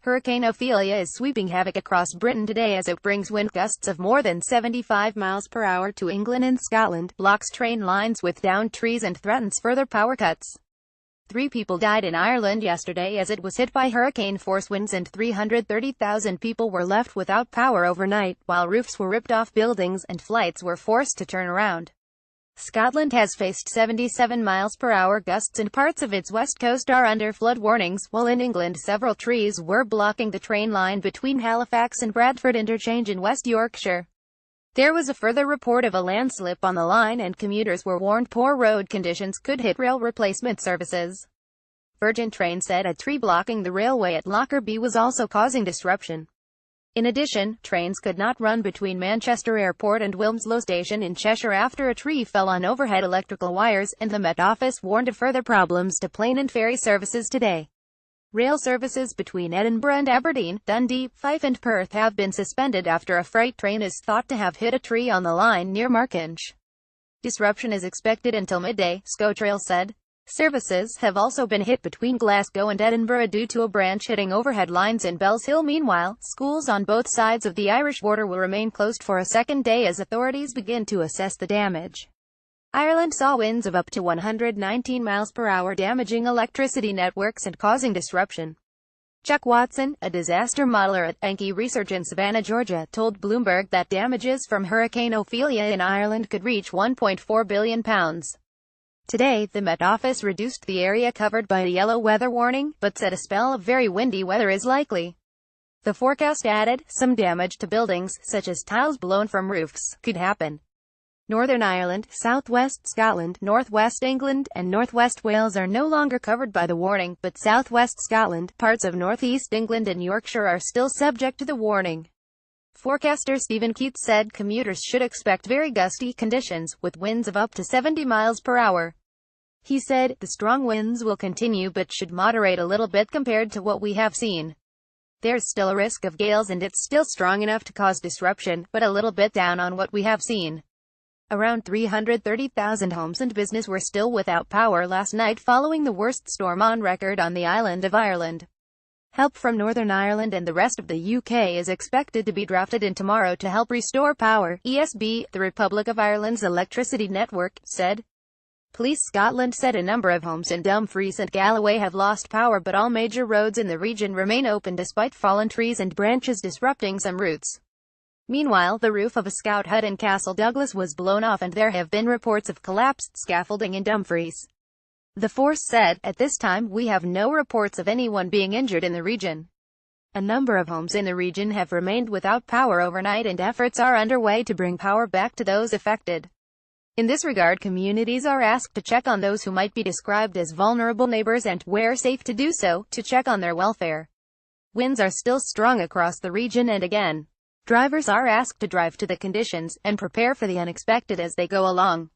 Hurricane Ophelia is sweeping havoc across Britain today as it brings wind gusts of more than 75 miles per hour to England and Scotland, blocks train lines with downed trees and threatens further power cuts. 3 people died in Ireland yesterday as it was hit by hurricane-force winds and 330,000 people were left without power overnight, while roofs were ripped off buildings and flights were forced to turn around. Scotland has faced 77 miles per hour gusts and parts of its west coast are under flood warnings, while in England several trees were blocking the train line between Halifax and Bradford interchange in West Yorkshire. There was a further report of a landslip on the line and commuters were warned poor road conditions could hit rail replacement services. Virgin Train said a tree blocking the railway at Lockerbie was also causing disruption. In addition, trains could not run between Manchester Airport and Wilmslow Station in Cheshire after a tree fell on overhead electrical wires, and the Met Office warned of further problems to plane and ferry services today. Rail services between Edinburgh and Aberdeen, Dundee, Fife and Perth have been suspended after a freight train is thought to have hit a tree on the line near Markinch. Disruption is expected until midday, ScoTrail said. Services have also been hit between Glasgow and Edinburgh due to a branch hitting overhead lines in Bells Hill. Meanwhile, schools on both sides of the Irish border will remain closed for a second day as authorities begin to assess the damage. Ireland saw winds of up to 119 miles per hour damaging electricity networks and causing disruption. Chuck Watson, a disaster modeler at Enki Research in Savannah, Georgia, told Bloomberg that damages from Hurricane Ophelia in Ireland could reach £1.4 billion. Today, the Met Office reduced the area covered by a yellow weather warning, but said a spell of very windy weather is likely. The forecast added, some damage to buildings, such as tiles blown from roofs, could happen. Northern Ireland, southwest Scotland, northwest England, and northwest Wales are no longer covered by the warning, but southwest Scotland, parts of northeast England and Yorkshire are still subject to the warning. Forecaster Stephen Keats said commuters should expect very gusty conditions, with winds of up to 70 miles per hour. He said, the strong winds will continue but should moderate a little bit compared to what we have seen. There's still a risk of gales and it's still strong enough to cause disruption, but a little bit down on what we have seen. Around 330,000 homes and business were still without power last night following the worst storm on record on the island of Ireland. Help from Northern Ireland and the rest of the UK is expected to be drafted in tomorrow to help restore power, ESB, the Republic of Ireland's electricity network, said. Police Scotland said a number of homes in Dumfries and Galloway have lost power, but all major roads in the region remain open despite fallen trees and branches disrupting some routes. Meanwhile, the roof of a scout hut in Castle Douglas was blown off and there have been reports of collapsed scaffolding in Dumfries. The force said, at this time we have no reports of anyone being injured in the region. A number of homes in the region have remained without power overnight and efforts are underway to bring power back to those affected. In this regard, communities are asked to check on those who might be described as vulnerable neighbors and, where safe to do so, to check on their welfare. Winds are still strong across the region and again, drivers are asked to drive to the conditions and prepare for the unexpected as they go along.